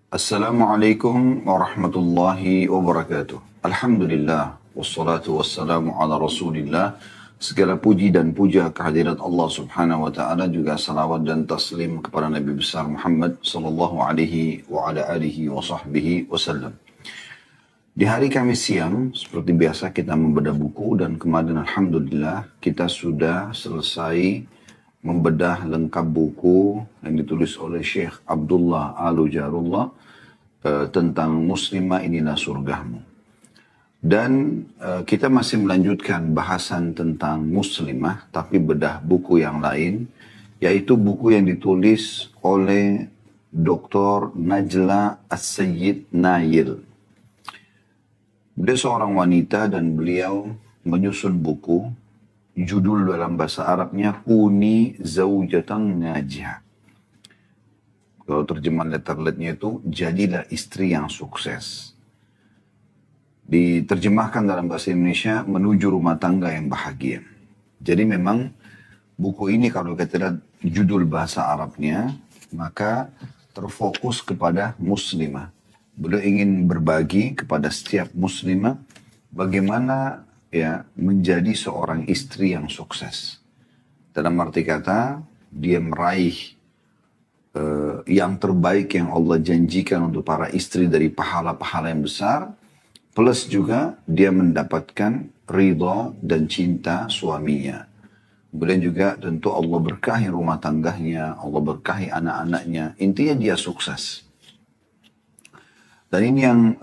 Assalamualaikum warahmatullahi wabarakatuh. Alhamdulillah, wassalatu wassalamu ala rasulillah. Segala puji dan puja kehadirat Allah subhanahu wa ta'ala, juga salawat dan taslim kepada Nabi besar Muhammad sallallahu alaihi wa ala alihi wa sahbihi wasallam. Di hari Kamis siang, seperti biasa kita membedah buku, dan kemarin alhamdulillah kita sudah selesai membedah lengkap buku yang ditulis oleh Syekh Abdullah Al-Jarullah tentang Muslimah Inilah Surgamu. Dan kita masih melanjutkan bahasan tentang Muslimah, tapi bedah buku yang lain, yaitu buku yang ditulis oleh Dr. Najla As-Sayyid Nail. Beliau seorang wanita dan beliau menyusun buku, judul dalam bahasa Arabnya Kuni Zaujatan Najihah. Kalau terjemahan letterletnya itu, jadilah istri yang sukses. Diterjemahkan dalam bahasa Indonesia, menuju rumah tangga yang bahagia. Jadi memang buku ini kalau kita lihat judul bahasa Arabnya, maka terfokus kepada muslimah. Beliau ingin berbagi kepada setiap muslimah bagaimana ya menjadi seorang istri yang sukses. Dalam arti kata, dia meraih yang terbaik yang Allah janjikan untuk para istri dari pahala-pahala yang besar, plus juga dia mendapatkan ridha dan cinta suaminya. Kemudian juga tentu Allah berkahi rumah tangganya, Allah berkahi anak-anaknya, intinya dia sukses. Dan ini yang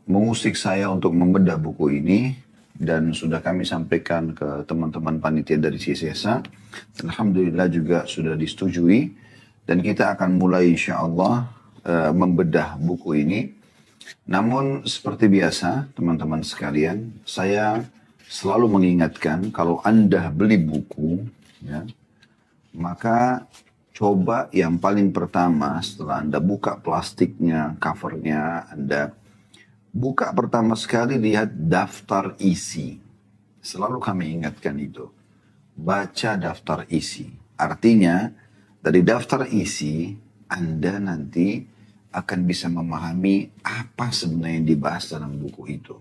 mengusik saya untuk membedah buku ini, dan sudah kami sampaikan ke teman-teman panitia dari CSSA. Alhamdulillah juga sudah disetujui. Dan kita akan mulai insyaAllah membedah buku ini. Namun seperti biasa teman-teman sekalian, saya selalu mengingatkan kalau Anda beli buku, ya, maka coba yang paling pertama setelah Anda buka plastiknya, covernya, Anda buka pertama sekali lihat daftar isi. Selalu kami ingatkan itu. Baca daftar isi. Artinya, dari daftar isi, Anda nanti akan bisa memahami apa sebenarnya yang dibahas dalam buku itu.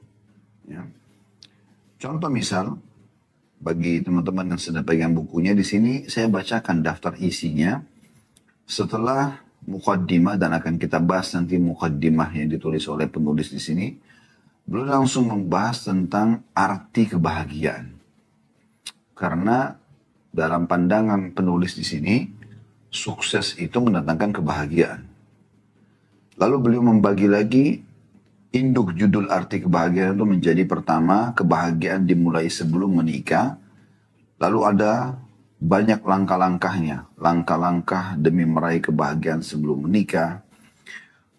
Ya. Contoh misal, bagi teman-teman yang sedang pegang bukunya, di sini saya bacakan daftar isinya setelah muqaddimah, dan akan kita bahas nanti muqaddimah yang ditulis oleh penulis di sini. Beliau langsung membahas tentang arti kebahagiaan. Karena dalam pandangan penulis di sini, sukses itu mendatangkan kebahagiaan. Lalu beliau membagi lagi induk judul arti kebahagiaan itu menjadi pertama, kebahagiaan dimulai sebelum menikah. Lalu ada banyak langkah-langkahnya. Langkah-langkah demi meraih kebahagiaan sebelum menikah.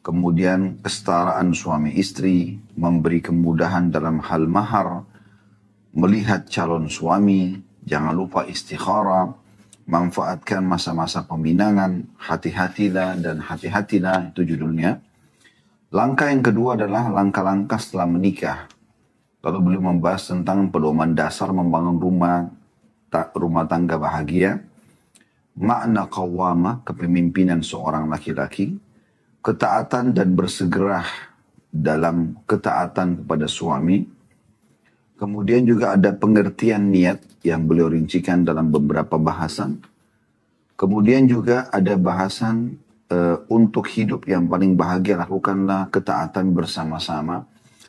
Kemudian kesetaraan suami istri, memberi kemudahan dalam hal mahar, melihat calon suami, jangan lupa istikharah, manfaatkan masa-masa peminangan, hati-hatilah dan hati-hatilah, itu judulnya. Langkah yang kedua adalah langkah-langkah setelah menikah. Lalu beliau membahas tentang pedoman dasar membangun rumah tangga bahagia, makna qawwamah, kepemimpinan seorang laki-laki, ketaatan dan bersegera dalam ketaatan kepada suami. Kemudian juga ada pengertian niat yang beliau rincikan dalam beberapa bahasan. Kemudian juga ada bahasan untuk hidup yang paling bahagia, lakukanlah ketaatan bersama-sama.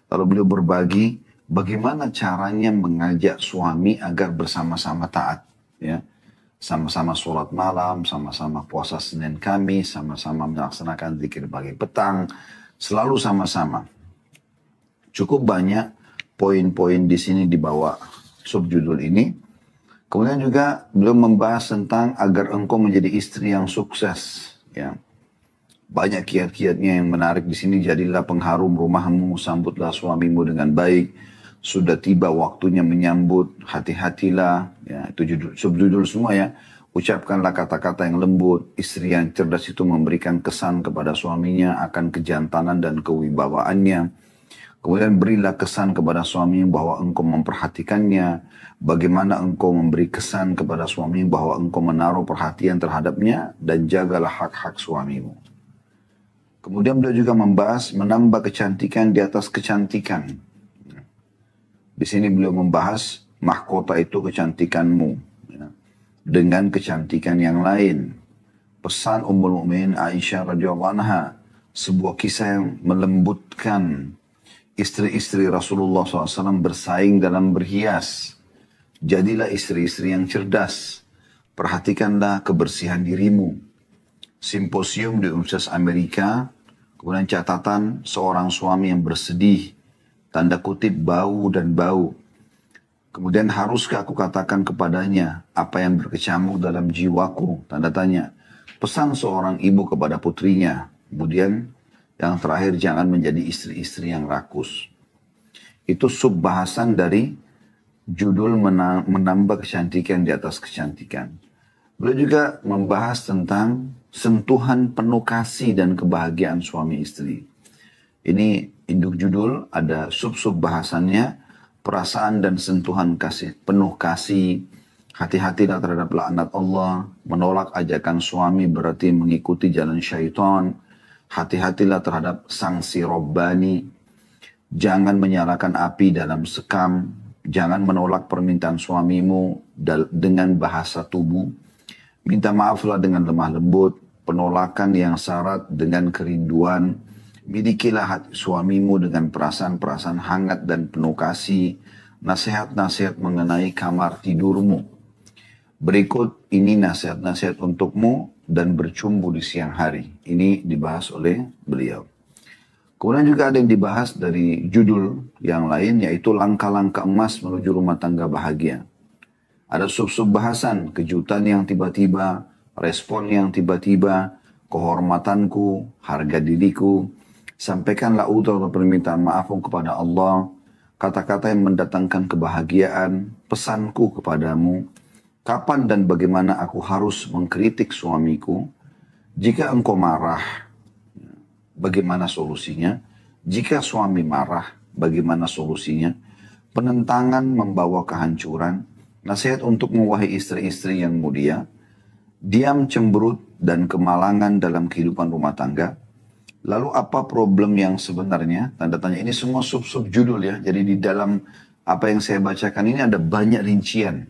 Lalu beliau berbagi bagaimana caranya mengajak suami agar bersama-sama taat. Ya. Sama-sama sholat malam, sama-sama puasa Senin Kamis, sama-sama melaksanakan zikir pagi petang, selalu sama-sama. Cukup banyak poin-poin di sini di bawah subjudul ini. Kemudian juga beliau membahas tentang agar engkau menjadi istri yang sukses. Ya. Banyak kiat-kiatnya yang menarik di sini. Jadilah pengharum rumahmu, sambutlah suamimu dengan baik. Sudah tiba waktunya menyambut, hati-hatilah. Ya, itu subjudul semua ya. Ucapkanlah kata-kata yang lembut. Istri yang cerdas itu memberikan kesan kepada suaminya akan kejantanan dan kewibawaannya. Kemudian berilah kesan kepada suami bahwa engkau memperhatikannya. Bagaimana engkau memberi kesan kepada suami bahwa engkau menaruh perhatian terhadapnya. Dan jagalah hak-hak suamimu. Kemudian beliau juga membahas menambah kecantikan di atas kecantikan. Di sini beliau membahas mahkota itu kecantikanmu. Ya, dengan kecantikan yang lain. Pesan Ummul Mukminin Aisyah radhiyallahu anha. Sebuah kisah yang melembutkan. Istri-istri Rasulullah SAW bersaing dalam berhias. Jadilah istri-istri yang cerdas. Perhatikanlah kebersihan dirimu. Simposium di Universitas Amerika. Kemudian catatan seorang suami yang bersedih. Tanda kutip bau dan bau. Kemudian haruskah aku katakan kepadanya apa yang berkecamuk dalam jiwaku? Tanda tanya. Pesan seorang ibu kepada putrinya. Kemudian yang terakhir, jangan menjadi istri-istri yang rakus. Itu subbahasan dari judul menambah kecantikan di atas kecantikan. Beliau juga membahas tentang sentuhan penuh kasih dan kebahagiaan suami istri. Ini induk judul, ada sub-sub bahasannya, perasaan dan sentuhan kasih, penuh kasih. Hati-hatilah terhadap laknat Allah, menolak ajakan suami berarti mengikuti jalan syaitan. Hati-hatilah terhadap sanksi Rabbani. Jangan menyalakan api dalam sekam. Jangan menolak permintaan suamimu dengan bahasa tubuh. Minta maaflah dengan lemah lembut. Penolakan yang syarat dengan kerinduan. Milikilah hati suamimu dengan perasaan-perasaan hangat dan penuh kasih. Nasihat-nasihat mengenai kamar tidurmu. Berikut ini nasihat-nasihat untukmu dan bercumbu di siang hari. Ini dibahas oleh beliau. Kemudian juga ada yang dibahas dari judul yang lain, yaitu langkah-langkah emas menuju rumah tangga bahagia. Ada sub-sub bahasan, kejutan yang tiba-tiba, respon yang tiba-tiba, kehormatanku, harga diriku, sampaikanlah utuh atau permintaan maafmu kepada Allah, kata-kata yang mendatangkan kebahagiaan, pesanku kepadamu, kapan dan bagaimana aku harus mengkritik suamiku? Jika engkau marah, bagaimana solusinya? Jika suami marah, bagaimana solusinya? Penentangan membawa kehancuran. Nasihat untuk mewahai istri-istri yang mulia. Diam cemberut dan kemalangan dalam kehidupan rumah tangga. Lalu apa problem yang sebenarnya? Tanda tanya, ini semua sub-sub judul ya. Jadi di dalam apa yang saya bacakan ini ada banyak rincian.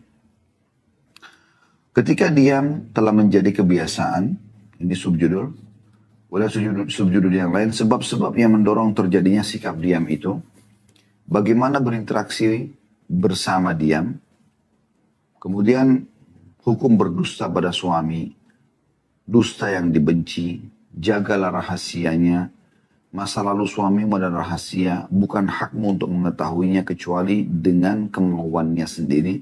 Ketika diam telah menjadi kebiasaan, ini subjudul, oleh subjudul yang lain, sebab-sebab yang mendorong terjadinya sikap diam itu, bagaimana berinteraksi bersama diam, kemudian hukum berdusta pada suami, dusta yang dibenci, jagalah rahasianya, masa lalu suamimu adalah rahasia, bukan hakmu untuk mengetahuinya kecuali dengan kemauannya sendiri.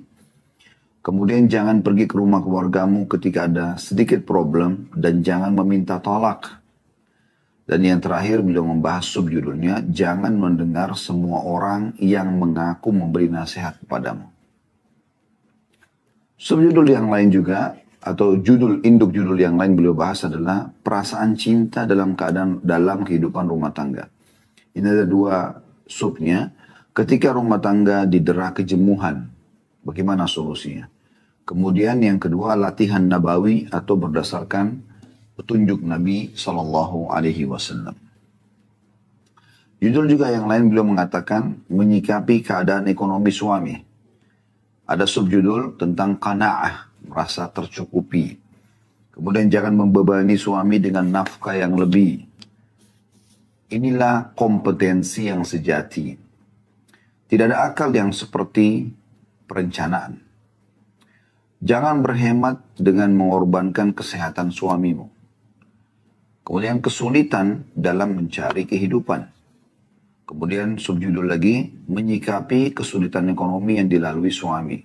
Kemudian jangan pergi ke rumah keluargamu ketika ada sedikit problem dan jangan meminta tolak. Dan yang terakhir beliau membahas subjudulnya, jangan mendengar semua orang yang mengaku memberi nasihat kepadamu. Subjudul yang lain juga, atau induk judul yang lain beliau bahas adalah perasaan cinta dalam kehidupan rumah tangga. Ini ada dua subnya. Ketika rumah tangga didera kejemuhan, bagaimana solusinya? Kemudian yang kedua, latihan nabawi atau berdasarkan petunjuk Nabi Sallallahu Alaihi Wasallam. Judul juga yang lain beliau mengatakan menyikapi keadaan ekonomi suami. Ada subjudul tentang qanaah, merasa tercukupi. Kemudian jangan membebani suami dengan nafkah yang lebih. Inilah kompetensi yang sejati. Tidak ada akal yang seperti perencanaan. Jangan berhemat dengan mengorbankan kesehatan suamimu. Kemudian kesulitan dalam mencari kehidupan. Kemudian subjudul lagi, menyikapi kesulitan ekonomi yang dilalui suami.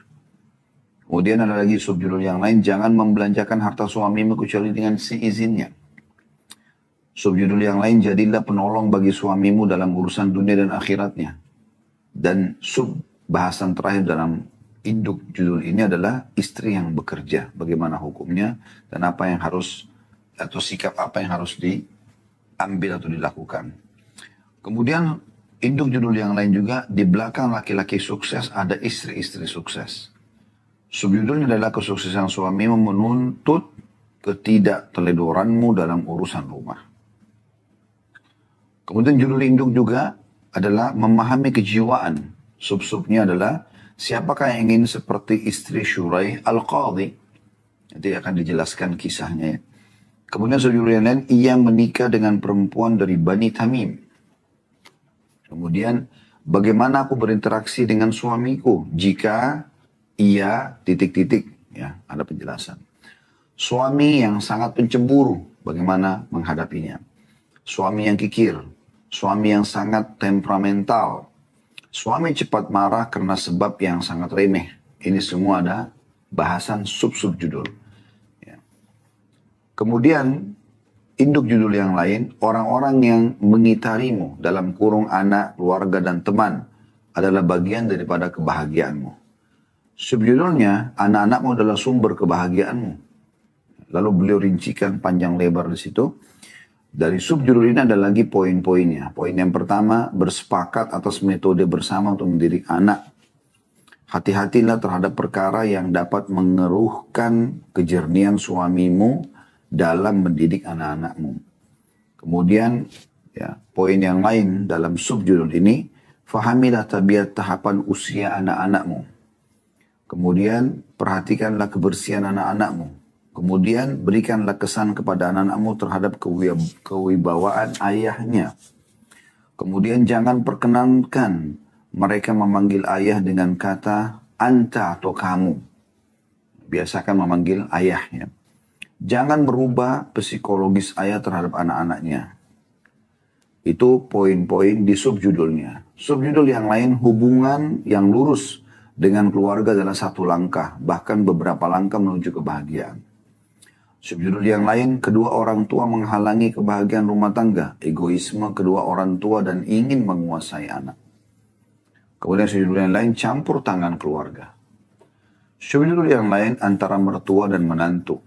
Kemudian ada lagi subjudul yang lain, jangan membelanjakan harta suamimu kecuali dengan seizinnya. Subjudul yang lain, jadilah penolong bagi suamimu dalam urusan dunia dan akhiratnya. Dan bahasan terakhir dalam induk judul ini adalah istri yang bekerja. Bagaimana hukumnya dan apa yang harus, atau sikap apa yang harus diambil atau dilakukan. Kemudian Induk judul yang lain juga, di belakang laki-laki sukses ada istri-istri sukses. Subjudulnya adalah kesuksesan suamimu menuntut ketidakteledoranmu dalam urusan rumah. Kemudian judul induk juga adalah memahami kejiwaan. Sub-subnya adalah siapakah yang ingin seperti istri Syuraih Al-Qadhi. Nanti akan dijelaskan kisahnya ya. Kemudian subjudul yang lain, ia menikah dengan perempuan dari Bani Tamim. Kemudian, bagaimana aku berinteraksi dengan suamiku jika ia titik-titik, ya, ada penjelasan. Suami yang sangat pencemburu, bagaimana menghadapinya. Suami yang kikir, suami yang sangat temperamental, suami cepat marah karena sebab yang sangat remeh. Ini semua ada bahasan sub-sub judul. Ya. Kemudian, induk judul yang lain, orang-orang yang mengitarimu dalam kurung anak, keluarga, dan teman adalah bagian daripada kebahagiaanmu. Subjudulnya, anak-anakmu adalah sumber kebahagiaanmu. Lalu beliau rincikan panjang lebar di situ. Dari subjudul ini ada lagi poin-poinnya. Poin yang pertama, bersepakat atas metode bersama untuk mendidik anak. Hati-hatilah terhadap perkara yang dapat mengeruhkan kejernihan suamimu dalam mendidik anak-anakmu. Kemudian, ya, poin yang lain dalam subjudul ini, fahamilah tabiat tahapan usia anak-anakmu. Kemudian, perhatikanlah kebersihan anak-anakmu. Kemudian, berikanlah kesan kepada anak-anakmu terhadap kewibawaan ayahnya. Kemudian, jangan perkenankan mereka memanggil ayah dengan kata anta atau kamu. Biasakan memanggil ayahnya. Jangan berubah psikologis ayah terhadap anak-anaknya. Itu poin-poin di subjudulnya. Subjudul yang lain, hubungan yang lurus dengan keluarga adalah satu langkah, bahkan beberapa langkah menuju kebahagiaan. Subjudul yang lain, kedua orang tua menghalangi kebahagiaan rumah tangga, egoisme kedua orang tua dan ingin menguasai anak. Kemudian subjudul yang lain, campur tangan keluarga. Subjudul yang lain, antara mertua dan menantu.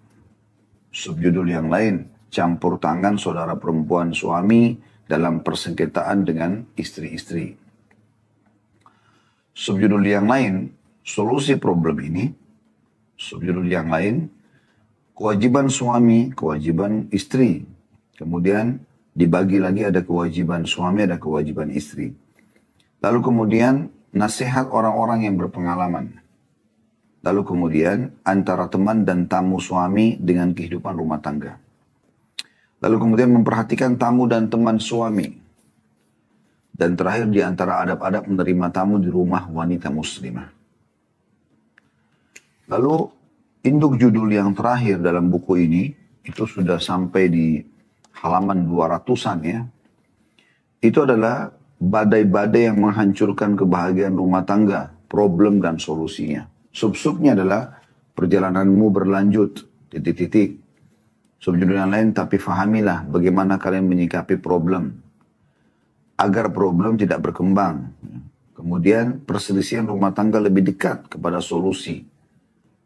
Subjudul yang lain, campur tangan saudara perempuan suami dalam persengketaan dengan istri-istri. Subjudul yang lain, solusi problem ini. Subjudul yang lain, kewajiban suami, kewajiban istri. Kemudian dibagi lagi ada kewajiban suami, ada kewajiban istri. Lalu kemudian nasihat orang-orang yang berpengalaman. Lalu kemudian antara teman dan tamu suami dengan kehidupan rumah tangga. Lalu kemudian memperhatikan tamu dan teman suami. Dan terakhir di antara adab-adab menerima tamu di rumah wanita muslimah. Lalu induk judul yang terakhir dalam buku ini, itu sudah sampai di halaman 200-an ya. Itu adalah badai-badai yang menghancurkan kebahagiaan rumah tangga, problem dan solusinya. Sub-subnya adalah perjalananmu berlanjut, titik-titik. Subjudul yang lain, tapi fahamilah bagaimana kalian menyikapi problem. Agar problem tidak berkembang. Kemudian perselisihan rumah tangga lebih dekat kepada solusi.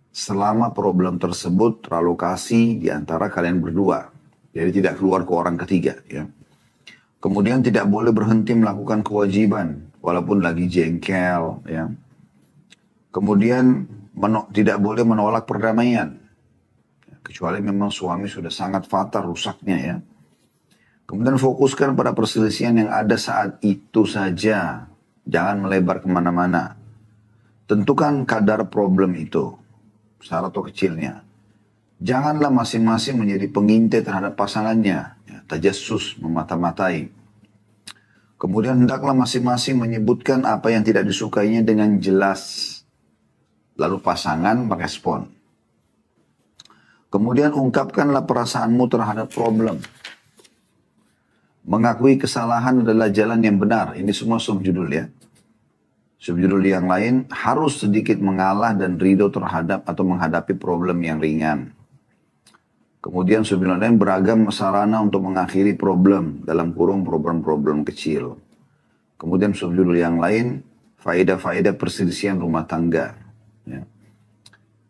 Selama problem tersebut teralokasi di antara kalian berdua. Jadi tidak keluar ke orang ketiga. Ya. Kemudian tidak boleh berhenti melakukan kewajiban. Walaupun lagi jengkel. Ya. Kemudian tidak boleh menolak perdamaian. Kecuali memang suami sudah sangat fatal rusaknya ya. Kemudian fokuskan pada perselisihan yang ada saat itu saja. Jangan melebar kemana-mana. Tentukan kadar problem itu. Besar atau kecilnya. Janganlah masing-masing menjadi pengintai terhadap pasangannya. Ya, tajassus, memata-matai. Kemudian hendaklah masing-masing menyebutkan apa yang tidak disukainya dengan jelas. Lalu pasangan merespon. Kemudian ungkapkanlah perasaanmu terhadap problem. Mengakui kesalahan adalah jalan yang benar. Ini semua subjudul ya. Subjudul yang lain harus sedikit mengalah dan ridho terhadap atau menghadapi problem yang ringan. Kemudian subjudul lain beragam sarana untuk mengakhiri problem dalam kurung problem-problem kecil. Kemudian subjudul yang lain faedah-faedah perselisihan rumah tangga. Ya.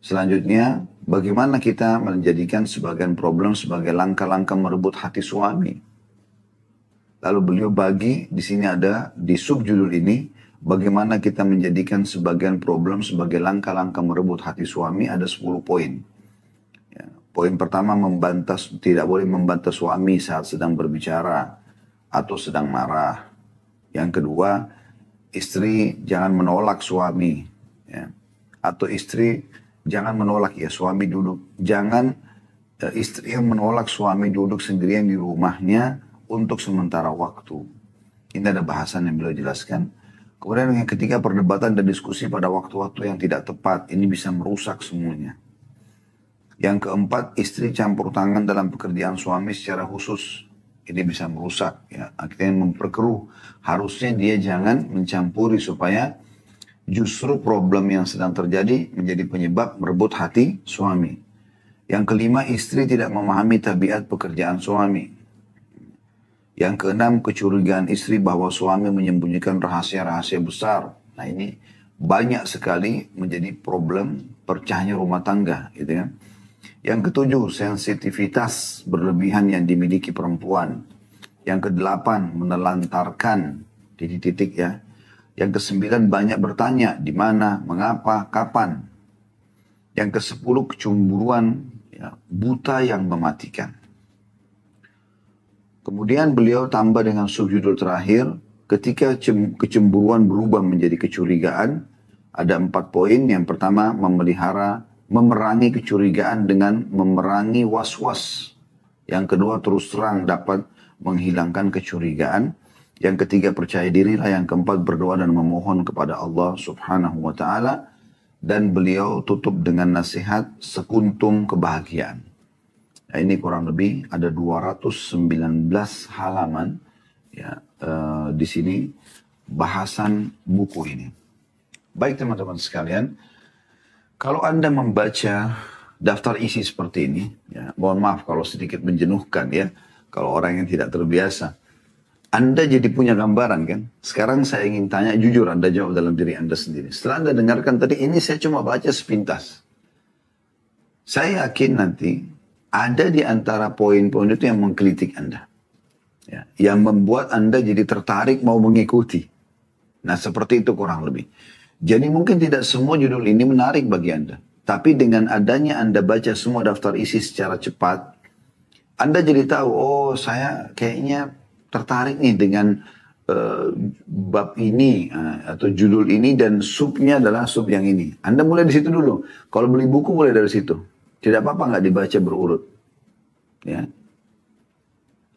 Selanjutnya, bagaimana kita menjadikan sebagian problem sebagai langkah-langkah merebut hati suami. Lalu beliau bagi, di sini ada, di subjudul ini, bagaimana kita menjadikan sebagian problem sebagai langkah-langkah merebut hati suami, ada 10 poin. Ya, poin pertama, tidak boleh membantah suami saat sedang berbicara atau sedang marah. Yang kedua, istri jangan menolak suami. Ya. Atau istri jangan menolak ya suami duduk. Jangan istri yang menolak suami duduk sendirian di rumahnya untuk sementara waktu. Ini ada bahasan yang beliau jelaskan. Kemudian yang ketiga, perdebatan dan diskusi pada waktu-waktu yang tidak tepat. Ini bisa merusak semuanya. Yang keempat, istri campur tangan dalam pekerjaan suami secara khusus. Ini bisa merusak, ya, akhirnya memperkeruh. Harusnya dia jangan mencampuri supaya justru problem yang sedang terjadi menjadi penyebab merebut hati suami. Yang kelima, istri tidak memahami tabiat pekerjaan suami. Yang keenam, kecurigaan istri bahwa suami menyembunyikan rahasia-rahasia besar. Nah ini banyak sekali menjadi problem pecahnya rumah tangga, gitu kan. Yang ketujuh, sensitivitas berlebihan yang dimiliki perempuan. Yang kedelapan, menelantarkan titik-titik ya. Yang kesembilan, banyak bertanya di mana, mengapa, kapan. Yang kesepuluh, kecemburuan ya, buta yang mematikan. Kemudian beliau tambah dengan subjudul terakhir, ketika kecemburuan berubah menjadi kecurigaan, ada 4 poin. Yang pertama, memerangi kecurigaan dengan memerangi was-was. Yang kedua, terus terang dapat menghilangkan kecurigaan. Yang ketiga, percaya dirilah. Yang keempat, berdoa dan memohon kepada Allah subhanahu wa ta'ala. Dan beliau tutup dengan nasihat sekuntum kebahagiaan. Nah, ini kurang lebih ada 219 halaman ya, di sini bahasan buku ini. Baik teman-teman sekalian, kalau Anda membaca daftar isi seperti ini, ya, mohon maaf kalau sedikit menjenuhkan ya, kalau orang yang tidak terbiasa. Anda jadi punya gambaran kan? Sekarang saya ingin tanya, jujur Anda jawab dalam diri Anda sendiri. Setelah Anda dengarkan tadi, ini saya cuma baca sepintas. Saya yakin nanti ada di antara poin-poin itu yang menggelitik Anda. Ya, yang membuat Anda jadi tertarik mau mengikuti. Nah seperti itu kurang lebih. Jadi mungkin tidak semua judul ini menarik bagi Anda. Tapi dengan adanya Anda baca semua daftar isi secara cepat, Anda jadi tahu, oh saya kayaknya tertarik nih dengan bab ini atau judul ini dan subnya adalah sub yang ini. Anda mulai di situ dulu. Kalau beli buku mulai dari situ. Tidak apa-apa nggak dibaca berurut. Ya.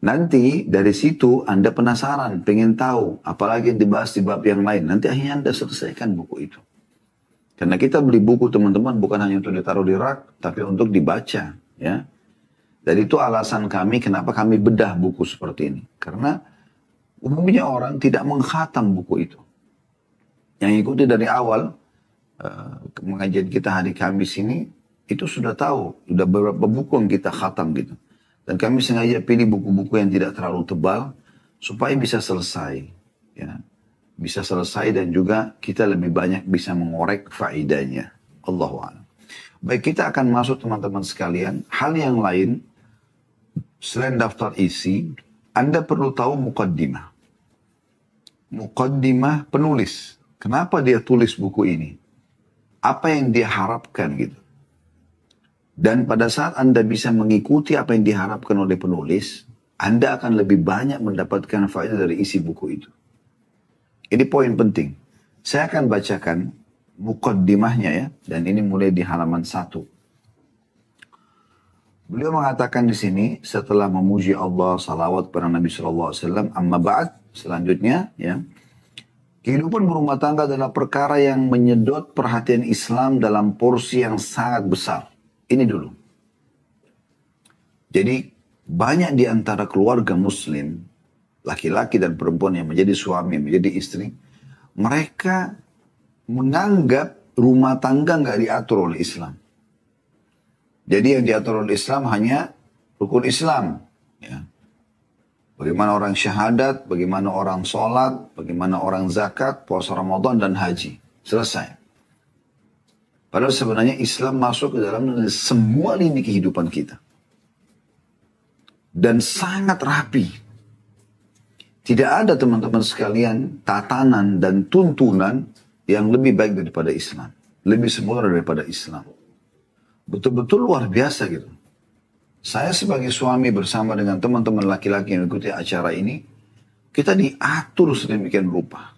Nanti dari situ Anda penasaran, pengen tahu, apalagi yang dibahas di bab yang lain. Nanti akhirnya Anda selesaikan buku itu. Karena kita beli buku teman-teman bukan hanya untuk ditaruh di rak, tapi untuk dibaca. Ya. Dan itu alasan kami kenapa kami bedah buku seperti ini. Karena umumnya orang tidak mengkhatam buku itu. Yang ikuti dari awal, pengajian kita hari Kamis ini, itu sudah tahu, sudah beberapa buku yang kita khatam gitu. Dan kami sengaja pilih buku-buku yang tidak terlalu tebal, supaya bisa selesai. Ya. Bisa selesai dan juga kita lebih banyak bisa mengorek faedahnya. Allahu a'lam. Baik, kita akan masuk teman-teman sekalian. Hal yang lain, selain daftar isi, Anda perlu tahu muqaddimah. Muqaddimah penulis. Kenapa dia tulis buku ini? Apa yang dia harapkan gitu. Dan pada saat Anda bisa mengikuti apa yang diharapkan oleh penulis, Anda akan lebih banyak mendapatkan faedah dari isi buku itu. Ini poin penting. Saya akan bacakan muqaddimahnya ya, dan ini mulai di halaman 1. Beliau mengatakan di sini setelah memuji Allah, salawat kepada Nabi SAW, amma ba'd, selanjutnya ya. Kehidupan berumah tangga adalah perkara yang menyedot perhatian Islam dalam porsi yang sangat besar. Ini dulu. Jadi banyak di antara keluarga muslim, laki-laki dan perempuan yang menjadi suami, menjadi istri, mereka menganggap rumah tangga nggak diatur oleh Islam. Jadi yang diatur oleh Islam hanya rukun Islam. Ya. Bagaimana orang syahadat, bagaimana orang sholat, bagaimana orang zakat, puasa Ramadan dan haji. Selesai. Padahal sebenarnya Islam masuk ke dalam semua lini kehidupan kita. Dan sangat rapi. Tidak ada teman-teman sekalian tatanan dan tuntunan yang lebih baik daripada Islam. Lebih sempurna daripada Islam. Betul-betul luar biasa gitu. Saya sebagai suami bersama dengan teman-teman laki-laki yang mengikuti acara ini, kita diatur sedemikian rupa.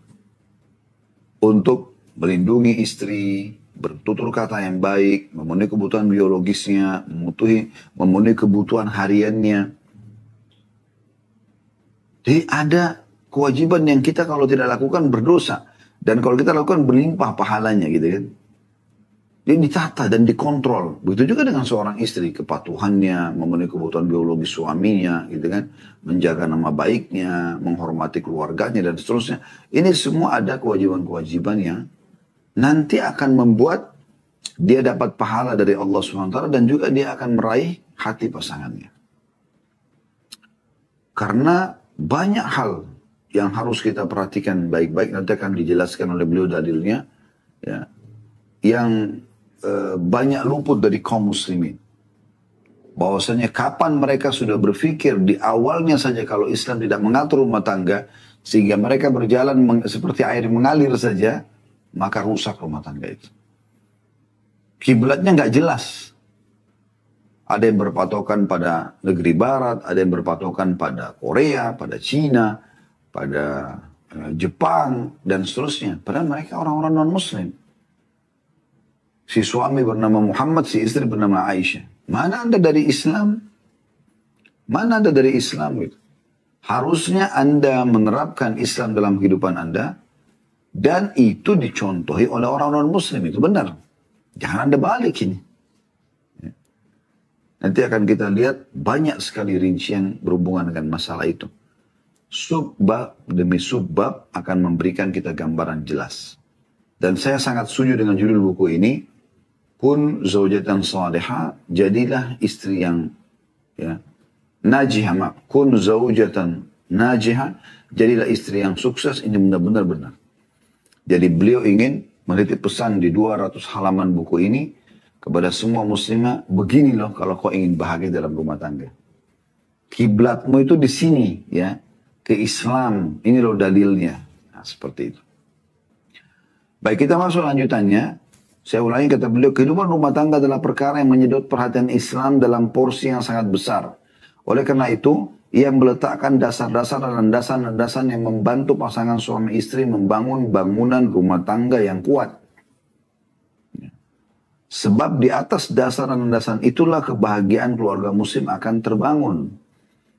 Untuk melindungi istri, bertutur kata yang baik, memenuhi kebutuhan biologisnya, memenuhi kebutuhan hariannya. Jadi ada kewajiban yang kita kalau tidak lakukan berdosa. Dan kalau kita lakukan berlimpah pahalanya gitu kan. Dia ditata dan dikontrol. Begitu juga dengan seorang istri. Kepatuhannya, memenuhi kebutuhan biologis suaminya gitu kan. Menjaga nama baiknya, menghormati keluarganya dan seterusnya. Ini semua ada kewajiban-kewajiban yang nanti akan membuat dia dapat pahala dari Allah SWT. Dan juga dia akan meraih hati pasangannya. Karena banyak hal yang harus kita perhatikan baik-baik. Nanti akan dijelaskan oleh beliau dalilnya. Ya, yang banyak luput dari kaum muslimin. Bahwasanya kapan mereka sudah berpikir di awalnya saja kalau Islam tidak mengatur rumah tangga. Sehingga mereka berjalan seperti air mengalir saja. Maka rusak rumah tangga itu. Kiblatnya nggak jelas. Ada yang berpatokan pada negeri barat, ada yang berpatokan pada Korea, pada Cina, pada Jepang, dan seterusnya. Padahal mereka orang-orang non-muslim. Si suami bernama Muhammad, si istri bernama Aisyah. Mana Anda dari Islam? Mana Anda dari Islam? Gitu. Harusnya Anda menerapkan Islam dalam kehidupan Anda, dan itu dicontohi oleh orang non-muslim. Itu benar. Jangan Anda balik ini. Nanti akan kita lihat banyak sekali rincian berhubungan dengan masalah itu. Subbab demi subbab akan memberikan kita gambaran jelas. Dan saya sangat setuju dengan judul buku ini. Kun zaujatan salihah, jadilah istri yang najihah. Kun zaujatan najihah, jadilah istri yang sukses. Ini benar-benar. Jadi beliau ingin menitip pesan di 200 halaman buku ini. Kepada semua muslimah, begini loh kalau kau ingin bahagia dalam rumah tangga. Kiblatmu itu di sini, ya, ke Islam. Ini loh dalilnya. Nah, seperti itu. Baik, kita masuk lanjutannya. Saya ulangi kata beliau, kehidupan rumah tangga adalah perkara yang menyedot perhatian Islam dalam porsi yang sangat besar. Oleh karena itu, ia meletakkan dasar-dasar dan landasan-landasan yang membantu pasangan suami istri membangun bangunan rumah tangga yang kuat. Sebab di atas dasar dan landasan itulah kebahagiaan keluarga muslim akan terbangun.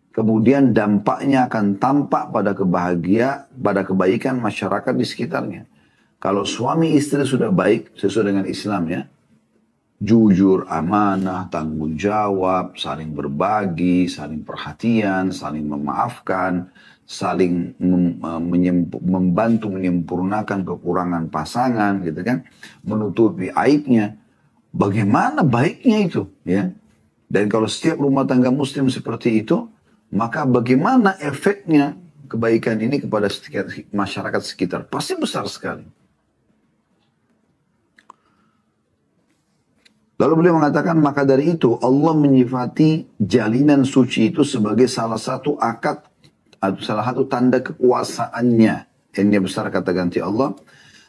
Kemudian dampaknya akan tampak pada kebaikan masyarakat di sekitarnya. Kalau suami istri sudah baik sesuai dengan Islam ya. Jujur, amanah, tanggung jawab, saling berbagi, saling perhatian, saling memaafkan, saling membantu menyempurnakan kekurangan pasangan gitu kan. Menutupi aibnya. Bagaimana baiknya itu, ya? Dan kalau setiap rumah tangga muslim seperti itu, maka bagaimana efeknya kebaikan ini kepada masyarakat sekitar? Pasti besar sekali. Lalu beliau mengatakan, maka dari itu Allah menyifati jalinan suci itu sebagai salah satu akad atau salah satu tanda kekuasaannya. Ini besar kata ganti Allah.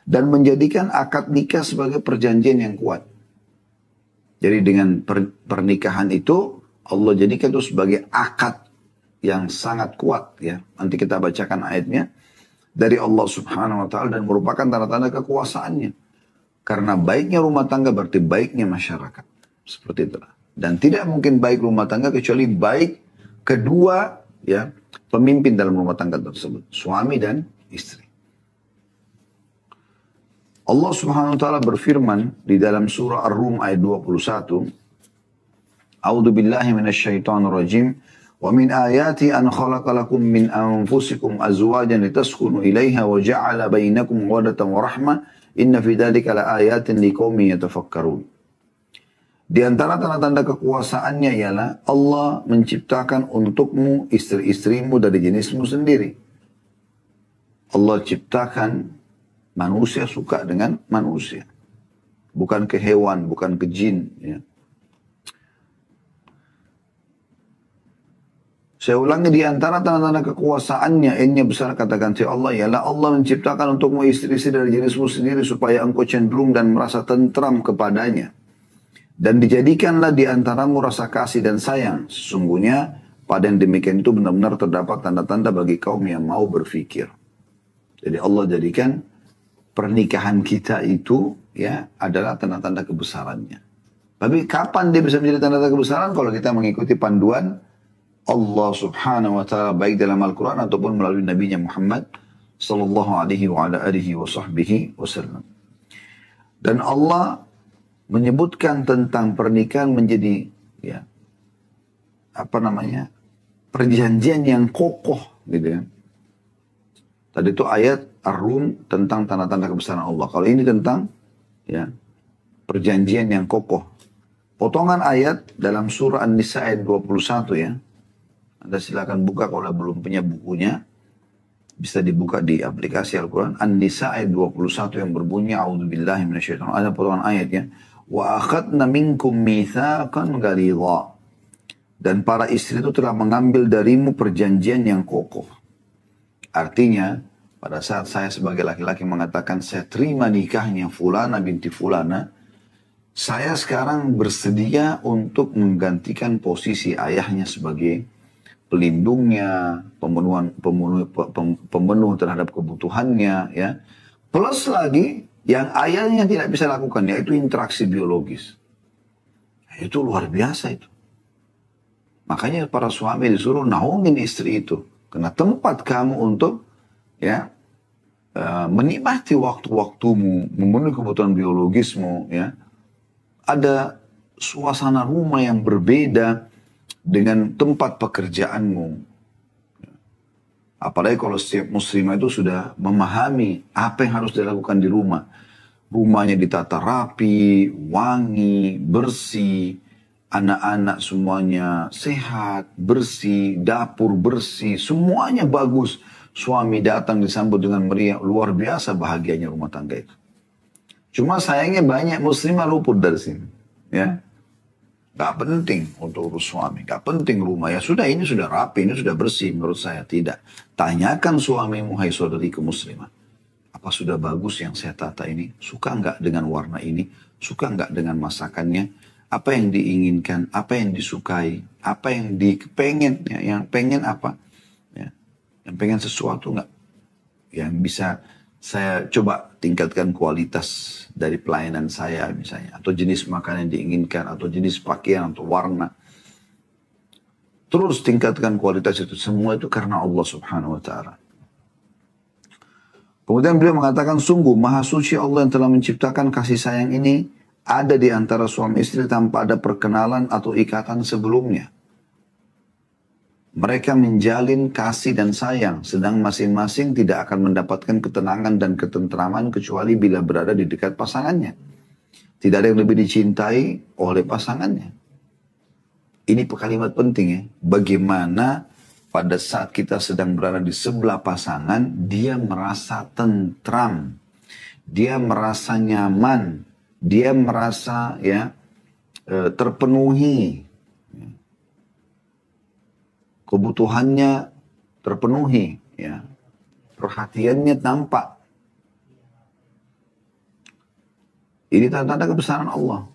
Dan menjadikan akad nikah sebagai perjanjian yang kuat. Jadi dengan pernikahan itu Allah jadikan itu sebagai akad yang sangat kuat ya. Nanti kita bacakan ayatnya dari Allah Subhanahu wa taala dan merupakan tanda-tanda kekuasaannya. Karena baiknya rumah tangga berarti baiknya masyarakat. Seperti itulah. Dan tidak mungkin baik rumah tangga kecuali baik kedua ya pemimpin dalam rumah tangga tersebut, suami dan istri. Allah Subhanahu wa taala berfirman di dalam surah Ar-Rum ayat 21. A'udzu billahi minasyaitonir rajim. Wa min ayati an khalaqa lakum min anfusikum azwajan litaskunu ilaiha wa ja'ala bainakum mawaddatan wa rahmah. Inna fi dzalika laayatin liqaumin yatafakkarun. Di antara tanda-tanda kekuasaannya ialah Allah menciptakan untukmu istri-istrimu dari jenismu sendiri. Allah ciptakan manusia suka dengan manusia. Bukan ke hewan, bukan ke jin. Ya. Saya ulangi, di antara tanda-tanda kekuasaannya, N-nya besar, katakan saya Allah, ialah Allah menciptakan untukmu istri-istri dari jenismu sendiri supaya engkau cenderung dan merasa tentram kepadanya. Dan dijadikanlah di antaramu rasa kasih dan sayang. Sesungguhnya pada yang demikian itu benar-benar terdapat tanda-tanda bagi kaum yang mau berfikir. Jadi Allah jadikan pernikahan kita itu ya adalah tanda-tanda kebesarannya. Tapi kapan dia bisa menjadi tanda-tanda kebesaran? Kalau kita mengikuti panduan Allah subhanahu wa ta'ala baik dalam Al-Quran ataupun melalui Nabi Muhammad sallallahu alaihi wa ala alihi wa sahbihi wasallam. Dan Allah menyebutkan tentang pernikahan menjadi ya perjanjian yang kokoh gitu ya. Tadi itu ayat Ar-Rum tentang tanda-tanda kebesaran Allah. Kalau ini tentang ya perjanjian yang kokoh. Potongan ayat dalam surah An-Nisa ayat 21 ya. Anda silakan buka kalau belum punya bukunya. Bisa dibuka di aplikasi Al-Quran. An-Nisa ayat 21 yang berbunyi A'udzubillahi minasyaitonir rajim. Ada potongan ayatnya. Wa akhadna minkum mitsaqan ghalidha. Dan para istri itu telah mengambil darimu perjanjian yang kokoh. Artinya, pada saat saya sebagai laki-laki mengatakan saya terima nikahnya Fulana binti Fulana, saya sekarang bersedia untuk menggantikan posisi ayahnya sebagai pelindungnya, pemenuh terhadap kebutuhannya, ya. Plus lagi yang ayahnya tidak bisa lakukan, yaitu interaksi biologis. Itu luar biasa itu. Makanya para suami disuruh naungin istri itu, karena tempat kamu untuk ya menikmati waktu-waktumu, memenuhi kebutuhan biologismu, ya. Ada suasana rumah yang berbeda dengan tempat pekerjaanmu. Apalagi kalau setiap muslimah itu sudah memahami apa yang harus dilakukan di rumah. Rumahnya ditata rapi, wangi, bersih, anak-anak semuanya sehat, bersih, dapur bersih, semuanya bagus. Suami datang disambut dengan meriah, luar biasa bahagianya rumah tangga itu. Cuma sayangnya banyak muslimah luput dari sini. Ya. Gak penting untuk urus suami, gak penting rumah. Ya sudah, ini sudah rapi, ini sudah bersih menurut saya. Tidak. Tanyakan suamimu, hai saudariku muslimah. Apa sudah bagus yang saya tata ini? Suka nggak dengan warna ini? Suka nggak dengan masakannya? Apa yang diinginkan? Apa yang disukai? Apa yang dipengen? Ya, yang pengen apa? Ya. Yang pengen sesuatu nggak? Yang bisa saya coba tingkatkan kualitas dari pelayanan saya misalnya. Atau jenis makanan yang diinginkan. Atau jenis pakaian atau warna. Terus tingkatkan kualitas itu. Semua itu karena Allah subhanahu wa ta'ala. Kemudian beliau mengatakan, sungguh maha suci Allah yang telah menciptakan kasih sayang ini ada di antara suami istri tanpa ada perkenalan atau ikatan sebelumnya. Mereka menjalin kasih dan sayang, sedang masing-masing tidak akan mendapatkan ketenangan dan ketentraman kecuali bila berada di dekat pasangannya. Tidak ada yang lebih dicintai oleh pasangannya. Ini kalimat penting ya. Bagaimana pada saat kita sedang berada di sebelah pasangan, dia merasa tentram, dia merasa nyaman, dia merasa ya terpenuhi, kebutuhannya terpenuhi, ya, perhatiannya tampak. Ini tanda-tanda kebesaran Allah.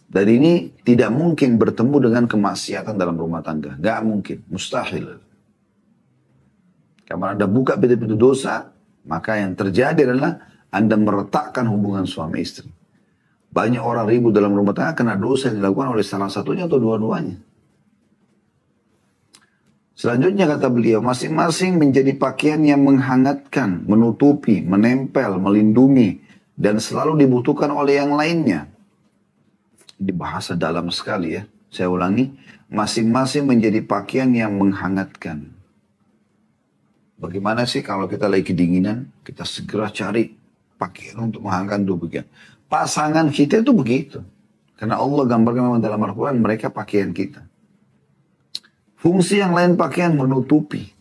Dan ini tidak mungkin bertemu dengan kemaksiatan dalam rumah tangga. Gak mungkin. Mustahil. Kalau Anda buka pintu-pintu dosa, maka yang terjadi adalah Anda meretakkan hubungan suami istri. Banyak orang ribut dalam rumah tangga karena dosa yang dilakukan oleh salah satunya atau dua-duanya. Selanjutnya kata beliau, masing-masing menjadi pakaian yang menghangatkan, menutupi, menempel, melindungi, dan selalu dibutuhkan oleh yang lainnya. Di bahasa dalam sekali ya. Saya ulangi. Masing-masing menjadi pakaian yang menghangatkan. Bagaimana sih kalau kita lagi kedinginan. Kita segera cari pakaian untuk menghangatkan tubuh kita. Pasangan kita itu begitu. Karena Allah gambarkan dalam Al-Quran. Mereka pakaian kita. Fungsi yang lain pakaian menutupi.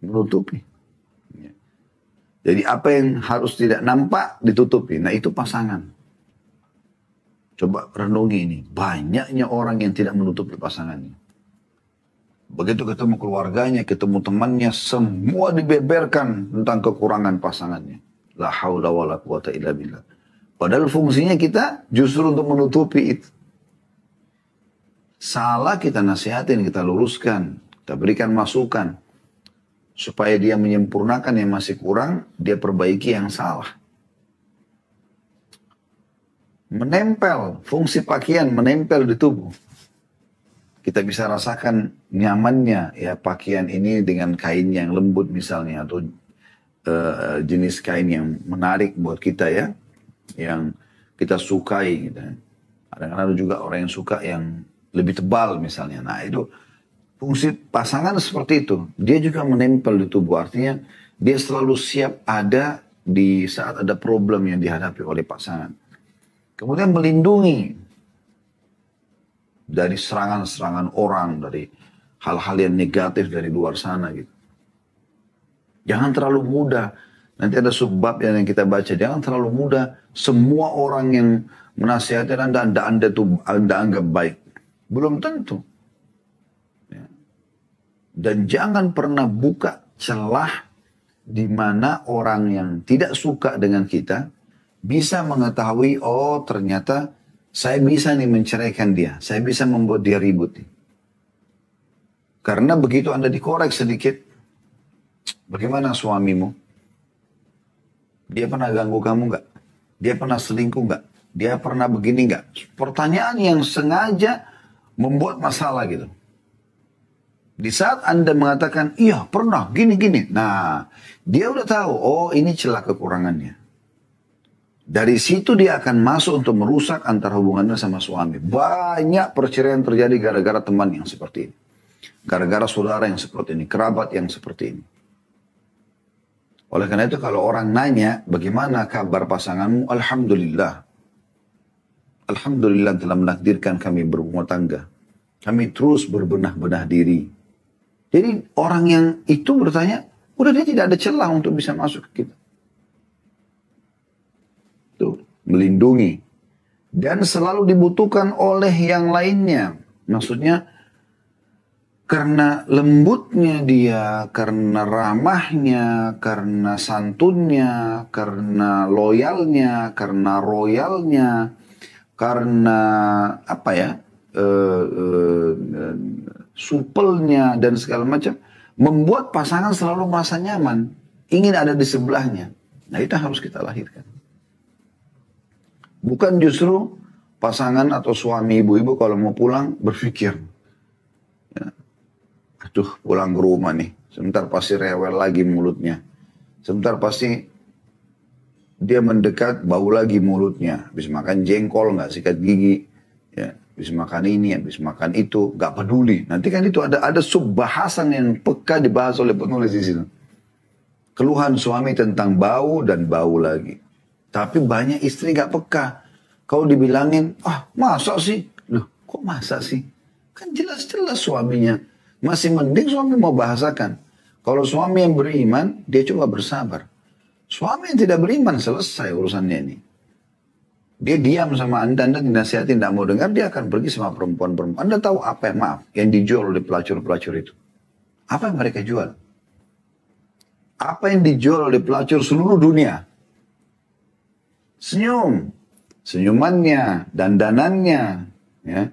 Menutupi. Jadi apa yang harus tidak nampak ditutupi. Nah itu pasangan. Coba renungi ini. Banyaknya orang yang tidak menutupi pasangannya. Begitu ketemu keluarganya, ketemu temannya, semua dibeberkan tentang kekurangan pasangannya. La haula wa la quwata illa billah. Padahal fungsinya kita justru untuk menutupi itu. Salah kita nasihatin, kita luruskan, kita berikan masukan. Supaya dia menyempurnakan yang masih kurang, dia perbaiki yang salah. Menempel, fungsi pakaian menempel di tubuh. Kita bisa rasakan nyamannya ya pakaian ini dengan kain yang lembut misalnya atau jenis kain yang menarik buat kita ya, yang kita sukai gitu. Kadang-kadang ada juga orang yang suka yang lebih tebal misalnya. Nah itu fungsi pasangan seperti itu. Dia juga menempel di tubuh, artinya dia selalu siap ada di saat ada problem yang dihadapi oleh pasangan. Kemudian melindungi dari serangan-serangan orang, dari hal-hal yang negatif dari luar sana gitu. Jangan terlalu mudah. Nanti ada subbab yang kita baca. Jangan terlalu mudah. Semua orang yang menasihati anda anggap baik. Belum tentu. Ya. Dan jangan pernah buka celah di mana orang yang tidak suka dengan kita bisa mengetahui, oh ternyata saya bisa nih menceraikan dia. Saya bisa membuat dia ribut. Karena begitu Anda dikorek sedikit, bagaimana suamimu? Dia pernah ganggu kamu nggak? Dia pernah selingkuh nggak? Dia pernah begini nggak? Pertanyaan yang sengaja membuat masalah gitu. Di saat Anda mengatakan, iya pernah gini-gini. Nah, dia udah tahu, oh ini celah kekurangannya. Dari situ dia akan masuk untuk merusak antara hubungannya sama suami. Banyak perceraian terjadi gara-gara teman yang seperti ini. Gara-gara saudara yang seperti ini. Kerabat yang seperti ini. Oleh karena itu kalau orang nanya, bagaimana kabar pasanganmu? Alhamdulillah. Alhamdulillah telah menakdirkan kami berumah tangga. Kami terus berbenah-benah diri. Jadi orang yang itu bertanya, udah dia tidak ada celah untuk bisa masuk ke kita. Melindungi dan selalu dibutuhkan oleh yang lainnya. Maksudnya karena lembutnya dia, karena ramahnya, karena santunnya, karena loyalnya, karena royalnya, karena apa ya, supelnya dan segala macam, membuat pasangan selalu merasa nyaman, ingin ada di sebelahnya. Nah itu harus kita lahirkan. Bukan justru pasangan atau suami ibu-ibu kalau mau pulang berpikir, ya, aduh pulang ke rumah nih, sebentar pasti rewel lagi mulutnya. Sebentar pasti dia mendekat bau lagi mulutnya. Habis makan jengkol nggak sikat gigi, ya, habis makan ini, habis makan itu, nggak peduli. Nanti kan itu ada subbahasan yang peka dibahas oleh penulis di situ. Keluhan suami tentang bau dan bau lagi. Tapi banyak istri gak peka. Kau dibilangin, masa sih? Loh, kok masa sih? Kan jelas-jelas suaminya. Masih mending suami mau bahasakan. Kalau suami yang beriman, dia coba bersabar. Suami yang tidak beriman, selesai urusannya ini. Dia diam sama Anda dinasihatin, tidak mau dengar, dia akan pergi sama perempuan-perempuan. Anda tahu apa yang dijual oleh pelacur-pelacur itu? Apa yang mereka jual? Apa yang dijual oleh pelacur seluruh dunia? Senyumannya, dandanannya, ya,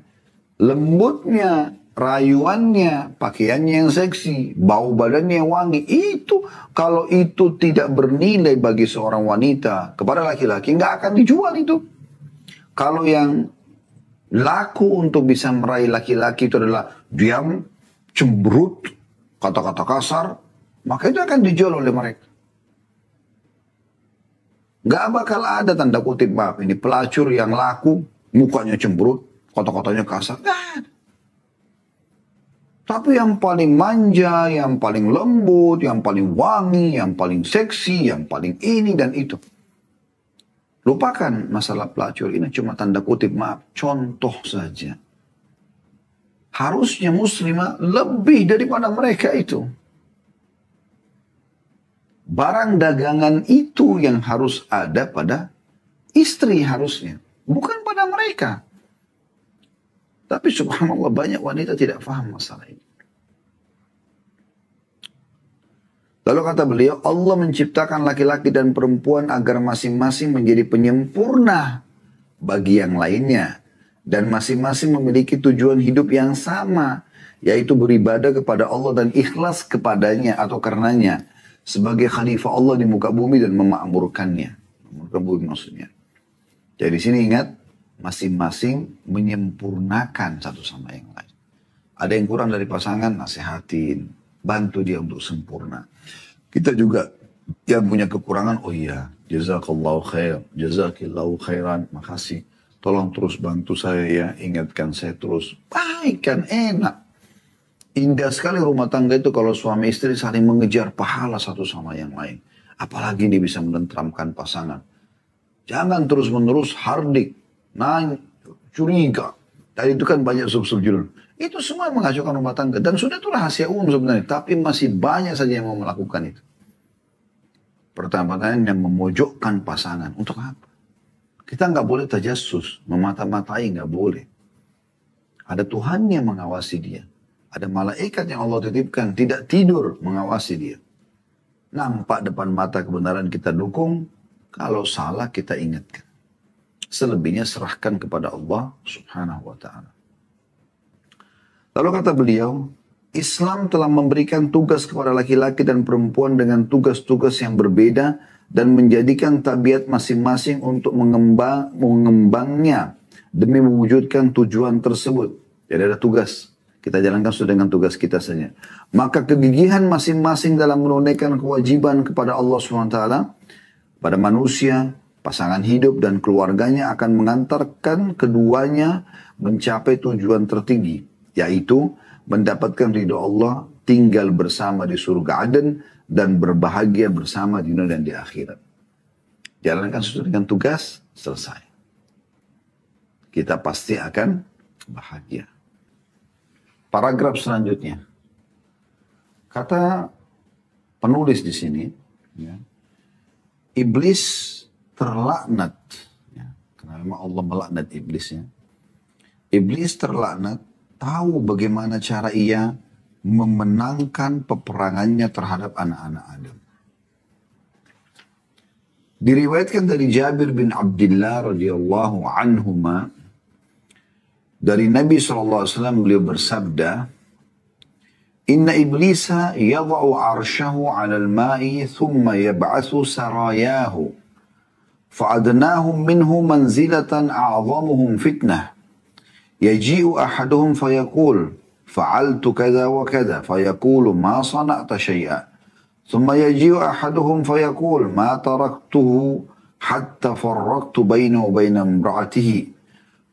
lembutnya, rayuannya, pakaiannya yang seksi, bau badannya yang wangi. Itu kalau itu tidak bernilai bagi seorang wanita kepada laki-laki, nggak akan dijual itu. Kalau yang laku untuk bisa meraih laki-laki itu adalah diam, cemberut, kata-kata kasar, maka itu akan dijual oleh mereka. Gak bakal ada tanda kutip maaf ini pelacur yang laku, mukanya cemberut, kata-katanya kasar. Gak ada. Tapi yang paling manja, yang paling lembut, yang paling wangi, yang paling seksi, yang paling ini dan itu. Lupakan masalah pelacur, ini cuma tanda kutip maaf, contoh saja. Harusnya muslimah lebih daripada mereka itu. Barang dagangan itu yang harus ada pada istri harusnya. Bukan pada kepada mereka. Tapi subhanallah banyak wanita tidak paham masalah ini. Lalu kata beliau, Allah menciptakan laki-laki dan perempuan agar masing-masing menjadi penyempurna bagi yang lainnya. Dan masing-masing memiliki tujuan hidup yang sama, yaitu beribadah kepada Allah dan ikhlas kepadanya atau karenanya. Sebagai khalifah Allah di muka bumi dan memakmurkannya. Memakmurkan bumi maksudnya. Jadi di sini ingat, masing-masing menyempurnakan satu sama yang lain. Ada yang kurang dari pasangan, nasihatin, bantu dia untuk sempurna. Kita juga yang punya kekurangan, oh iya, jazakallahu khair, jazakillahu khairan, makasih. Tolong terus bantu saya ya, ingatkan saya terus. Baik kan, enak. Indah sekali rumah tangga itu kalau suami istri saling mengejar pahala satu sama yang lain. Apalagi dia bisa menenteramkan pasangan. Jangan terus-menerus hardik, curiga. Tadi itu kan banyak sub-sub judul. Itu semua mengacaukan rumah tangga. Dan sudah itu rahasia umum sebenarnya. Tapi masih banyak saja yang mau melakukan itu. Pertanyaan yang memojokkan pasangan. Untuk apa? Kita nggak boleh tajassus. Memata-matai nggak boleh. Ada Tuhan yang mengawasi dia. Ada malaikat yang Allah titipkan. Tidak tidur mengawasi dia. Nampak depan mata kebenaran kita dukung. Kalau salah kita ingatkan. Selebihnya serahkan kepada Allah subhanahu wa ta'ala. Lalu kata beliau, Islam telah memberikan tugas kepada laki-laki dan perempuan dengan tugas-tugas yang berbeda dan menjadikan tabiat masing-masing untuk mengembangnya demi mewujudkan tujuan tersebut. Jadi ada tugas. Kita jalankan sesuai dengan tugas kita saja. Maka kegigihan masing-masing dalam menunaikan kewajiban kepada Allah SWT pada manusia, pasangan hidup dan keluarganya akan mengantarkan keduanya mencapai tujuan tertinggi, yaitu mendapatkan ridho Allah, tinggal bersama di surga Aden, dan berbahagia bersama di dunia dan di akhirat. Jalankan sesuai dengan tugas, selesai. Kita pasti akan bahagia. Paragraf selanjutnya. Kata penulis di sini, ya, iblis terlaknat. Ya, karena memang Allah melaknat iblisnya. Iblis terlaknat tahu bagaimana cara ia memenangkan peperangannya terhadap anak-anak Adam. Diriwayatkan dari Jabir bin Abdullah radhiyallahu anhuma dari Nabi SAW beliau bersabda, Inna iblisa yada'u arshahu 'ala al-ma'i thumma yab'athu sarayahu fa'adnahum minhu manzilatan a'zamuhum fitnah yaji'u ahaduhum fayaqul fa'altu kadha wa kadha fayaqulu ma sana'ta shay'a thumma yaji'u ahaduhum fayaqul ma taraktuhu hatta farraqtu baina wa baina imra'atihi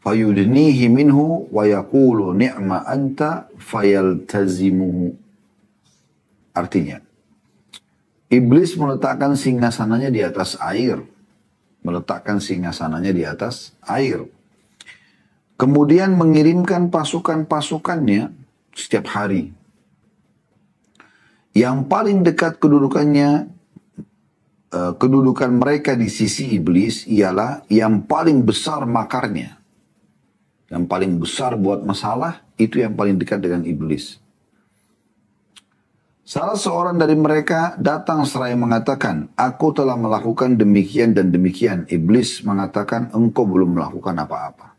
fayudnihi minhu wa yaqulu ni'ma anta fayaltazimuhu. Artinya, iblis meletakkan singgasananya di atas air. Meletakkan singgasananya di atas air. Kemudian mengirimkan pasukan-pasukannya setiap hari. Yang paling dekat kedudukan mereka di sisi iblis ialah yang paling besar makarnya. Yang paling besar buat masalah, itu yang paling dekat dengan iblis. Salah seorang dari mereka datang seraya mengatakan, aku telah melakukan demikian dan demikian. Iblis mengatakan, engkau belum melakukan apa-apa.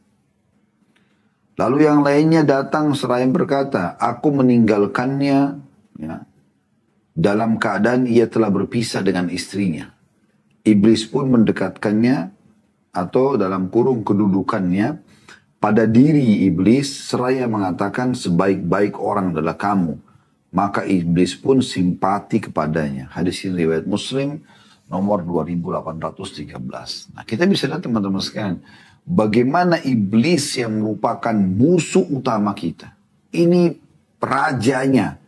Lalu yang lainnya datang seraya berkata, aku meninggalkannya ya, dalam keadaan ia telah berpisah dengan istrinya. Iblis pun mendekatkannya atau dalam kurung kedudukannya pada diri iblis seraya mengatakan sebaik-baik orang adalah kamu. Maka iblis pun simpati kepadanya. Hadis ini riwayat Muslim nomor 2813. Nah, kita bisa lihat teman-teman sekalian, bagaimana iblis yang merupakan musuh utama kita. Ini rajanya,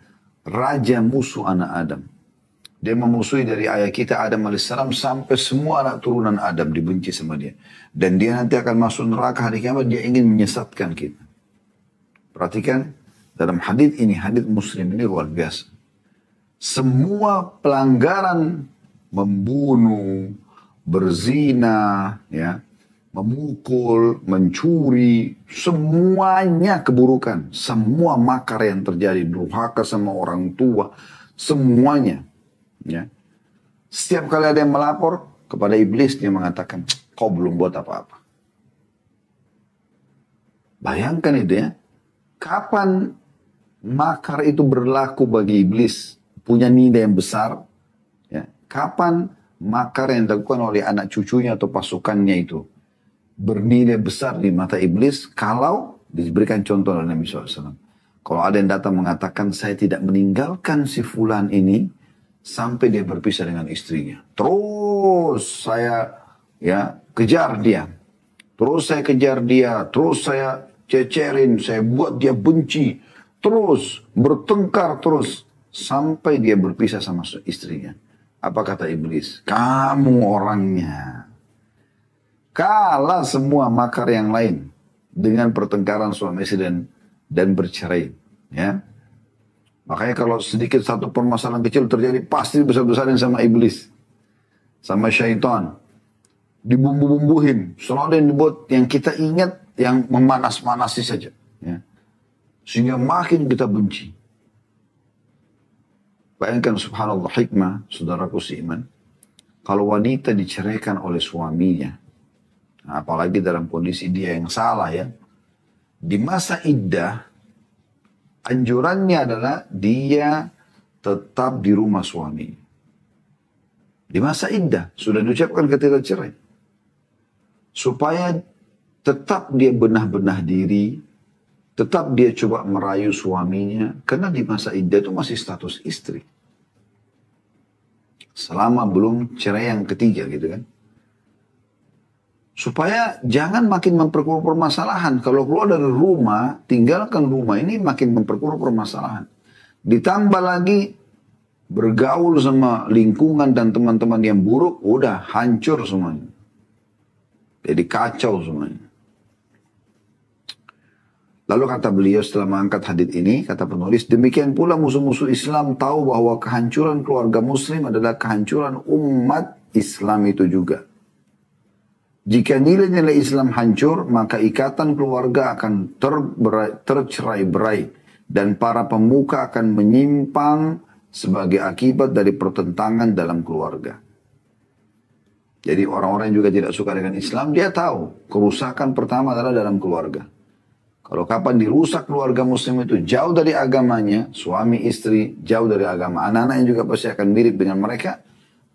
raja musuh anak Adam. Dia memusuhi dari ayah kita Adam AS sampai semua anak turunan Adam dibenci sama dia. Dan dia nanti akan masuk neraka hari kiamat, dia ingin menyesatkan kita. Perhatikan, dalam hadis ini, hadis Muslim ini luar biasa. Semua pelanggaran membunuh, berzina, ya, memukul, mencuri, semuanya keburukan. Semua makar yang terjadi, durhaka sama orang tua, semuanya. Ya. Setiap kali ada yang melapor kepada iblis, dia mengatakan, kau belum buat apa-apa. Bayangkan itu ya, kapan makar itu berlaku bagi iblis, punya nilai yang besar, ya. Kapan makar yang dilakukan oleh anak cucunya atau pasukannya itu bernilai besar di mata iblis, kalau diberikan contoh oleh Nabi SAW. Kalau ada yang datang mengatakan, saya tidak meninggalkan si fulan ini sampai dia berpisah dengan istrinya. Terus saya kejar dia. Terus saya kejar dia, terus saya cecerin, saya buat dia benci. Terus bertengkar terus sampai dia berpisah sama istrinya. Apa kata iblis? Kamu orangnya. Kalah semua makar yang lain dengan pertengkaran suami istri dan bercerai. Ya. Makanya kalau sedikit satu permasalahan kecil terjadi, pasti besar-besarin sama iblis. Sama syaitan. Dibumbu-bumbuhin. Selalu ada yang dibuat yang kita ingat, yang memanas-manasi saja. Ya. Sehingga makin kita benci. Bayangkan subhanallah hikmah, saudaraku seiman. Kalau wanita diceraikan oleh suaminya, apalagi dalam kondisi dia yang salah ya. Di masa iddah, anjurannya adalah dia tetap di rumah suami. Di masa iddah, sudah diucapkan ketika cerai. Supaya tetap dia benah-benah diri, tetap dia coba merayu suaminya, karena di masa iddah itu masih status istri. Selama belum cerai yang ketiga gitu kan. Supaya jangan makin memperkeruh permasalahan. Kalau keluar dari rumah, tinggalkan rumah ini makin memperkeruh permasalahan. Ditambah lagi bergaul sama lingkungan dan teman-teman yang buruk, udah hancur semuanya. Jadi kacau semuanya. Lalu kata beliau setelah mengangkat hadits ini, kata penulis, demikian pula musuh-musuh Islam tahu bahwa kehancuran keluarga muslim adalah kehancuran umat Islam itu juga. Jika nilai-nilai Islam hancur, maka ikatan keluarga akan tercerai-berai dan para pemuka akan menyimpang sebagai akibat dari pertentangan dalam keluarga. Jadi orang-orang yang juga tidak suka dengan Islam, dia tahu kerusakan pertama adalah dalam keluarga. Kalau kapan dirusak keluarga muslim itu jauh dari agamanya, suami istri jauh dari agama, anak-anaknya juga pasti akan mirip dengan mereka,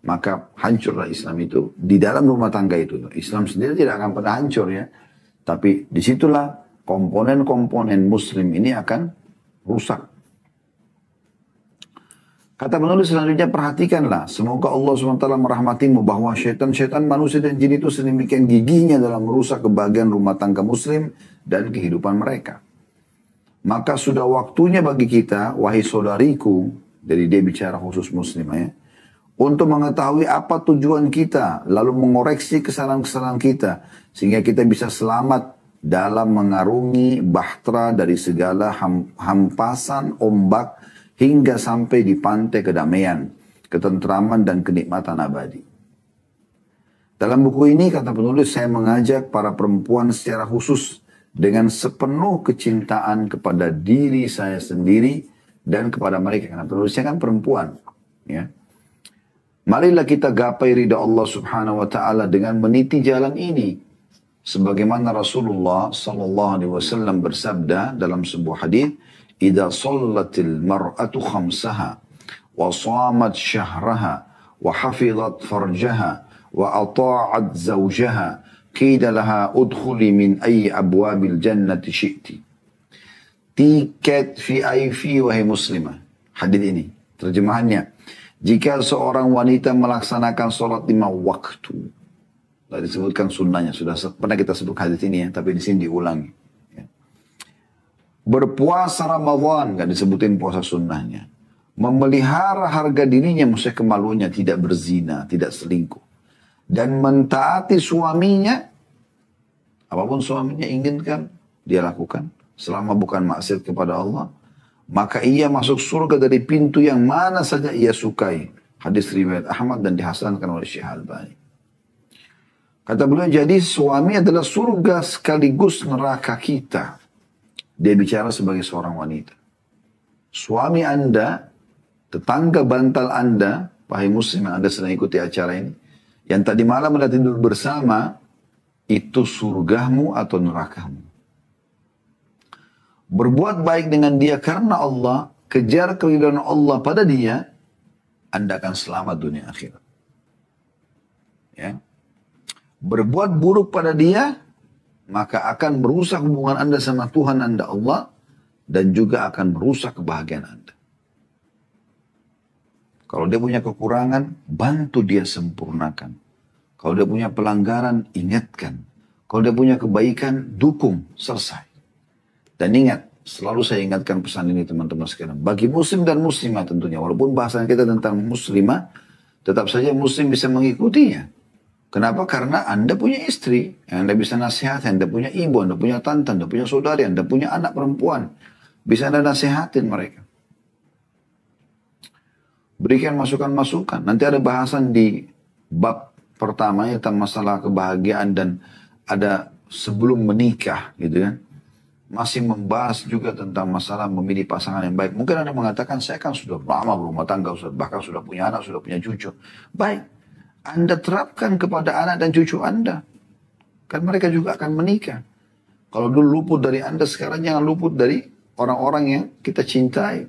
maka hancurlah Islam itu di dalam rumah tangga itu. Islam sendiri tidak akan pernah hancur ya. Tapi disitulah komponen-komponen muslim ini akan rusak. Kata penulis selanjutnya, perhatikanlah. Semoga Allah SWT merahmatimu bahwa syaitan-syaitan manusia dan jin itu sedemikian gigihnya dalam merusak kebahagiaan rumah tangga muslim dan kehidupan mereka. Maka sudah waktunya bagi kita, wahai saudariku, dari dia bicara khusus muslim ya, untuk mengetahui apa tujuan kita, lalu mengoreksi kesalahan-kesalahan kita, sehingga kita bisa selamat dalam mengarungi bahtera dari segala hampasan ombak, hingga sampai di pantai kedamaian, ketentraman dan kenikmatan abadi. Dalam buku ini, kata penulis, saya mengajak para perempuan secara khusus dengan sepenuh kecintaan kepada diri saya sendiri dan kepada mereka. Karena penulisnya kan perempuan. Ya. Marilah kita gapai ridha Allah subhanahu wa ta'ala dengan meniti jalan ini. Sebagaimana Rasulullah SAW bersabda dalam sebuah hadis, إذا صلت المرأة خمسها وصامت شهرها وحفظت فرجها وأطاعت زوجها قيل لها ادخلي من أي أبواب الجنة شئت. Tiket VIP wahai muslimah. Hadis ini terjemahannya, jika seorang wanita melaksanakan sholat 5 waktu, tadi disebutkan sunnahnya, sudah pernah kita sebut hadis ini ya, tapi di sini diulangi. Berpuasa Ramadan, gak disebutin puasa sunnahnya. Memelihara harga dirinya, maksudnya kemaluannya, tidak berzina, tidak selingkuh. Dan mentaati suaminya, apapun suaminya inginkan, dia lakukan. Selama bukan maksiat kepada Allah, maka ia masuk surga dari pintu yang mana saja ia sukai. Hadis riwayat Ahmad dan dihasankan oleh Syekh Albani. Kata beliau, jadi suami adalah surga sekaligus neraka kita. Dia bicara sebagai seorang wanita. Suami Anda, tetangga bantal Anda, wahai muslim yang Anda sedang ikuti acara ini, yang tadi malam Anda tidur bersama, itu surgamu atau nerakamu. Berbuat baik dengan dia karena Allah, kejar keridhaan Allah pada dia, Anda akan selamat dunia akhirat. Ya. Berbuat buruk pada dia, maka akan merusak hubungan Anda sama Tuhan Anda Allah, dan juga akan merusak kebahagiaan Anda. Kalau dia punya kekurangan, bantu dia sempurnakan. Kalau dia punya pelanggaran, ingatkan. Kalau dia punya kebaikan, dukung, selesai. Dan ingat, selalu saya ingatkan pesan ini teman-teman sekalian. Bagi muslim dan muslimah tentunya, walaupun bahasan kita tentang muslimah, tetap saja muslim bisa mengikutinya. Kenapa? Karena Anda punya istri, yang Anda bisa nasihatkan, Anda punya ibu, Anda punya tante, Anda punya saudari, Anda punya anak perempuan. Bisa Anda nasihatin mereka. Berikan masukan-masukan. Nanti ada bahasan di bab pertama tentang masalah kebahagiaan dan ada sebelum menikah gitu kan. Masih membahas juga tentang masalah memilih pasangan yang baik. Mungkin Anda mengatakan, saya kan sudah lama berumah tangga, bahkan sudah punya anak, sudah punya cucu. Baik. Anda terapkan kepada anak dan cucu Anda. Kan mereka juga akan menikah. Kalau dulu luput dari Anda, sekarang jangan luput dari orang-orang yang kita cintai.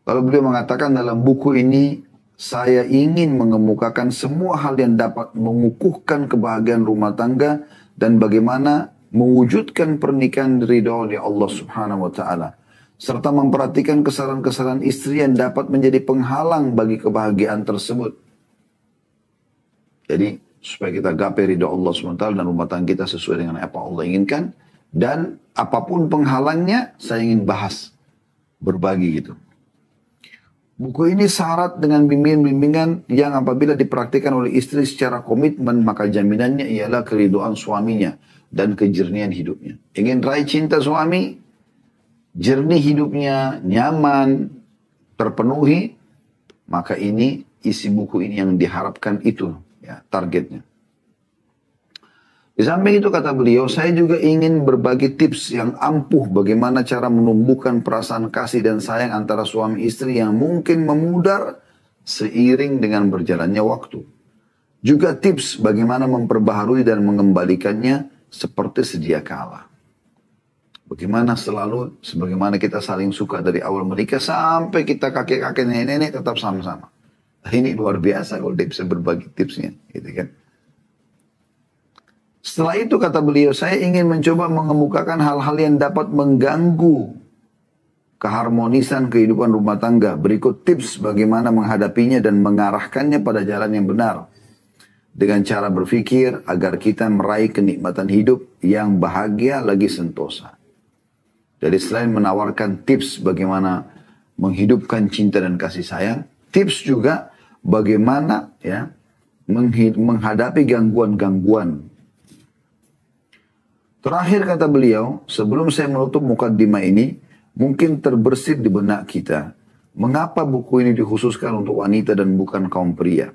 Lalu beliau mengatakan dalam buku ini, saya ingin mengemukakan semua hal yang dapat mengukuhkan kebahagiaan rumah tangga dan bagaimana mewujudkan pernikahan ridha oleh Allah Subhanahu wa taala. Serta memperhatikan kesalahan-kesalahan istri yang dapat menjadi penghalang bagi kebahagiaan tersebut. Jadi, supaya kita gapai ridha Allah SWT dan rumah tangga kita sesuai dengan apa Allah inginkan. Dan apapun penghalangnya, saya ingin bahas. Berbagi gitu. Buku ini syarat dengan bimbingan-bimbingan yang apabila dipraktikkan oleh istri secara komitmen, maka jaminannya ialah keridhaan suaminya dan kejernihan hidupnya. Ingin raih cinta suami, jernih hidupnya, nyaman, terpenuhi, maka ini isi buku ini yang diharapkan itu ya targetnya. Di samping itu kata beliau, saya juga ingin berbagi tips yang ampuh bagaimana cara menumbuhkan perasaan kasih dan sayang antara suami istri yang mungkin memudar seiring dengan berjalannya waktu. Juga tips bagaimana memperbaharui dan mengembalikannya seperti sedia kala. Bagaimana selalu, sebagaimana kita saling suka dari awal menikah sampai kita kakek-kakek nenek-nenek tetap sama-sama. Ini luar biasa kalau dia bisa berbagi tipsnya, gitu kan. Setelah itu kata beliau, saya ingin mencoba mengemukakan hal-hal yang dapat mengganggu keharmonisan kehidupan rumah tangga. Berikut tips bagaimana menghadapinya dan mengarahkannya pada jalan yang benar. Dengan cara berpikir agar kita meraih kenikmatan hidup yang bahagia lagi sentosa. Jadi selain menawarkan tips bagaimana menghidupkan cinta dan kasih sayang, tips juga bagaimana ya menghadapi gangguan-gangguan. Terakhir kata beliau, sebelum saya menutup mukaddimah ini, mungkin terbersit di benak kita. Mengapa buku ini dikhususkan untuk wanita dan bukan kaum pria?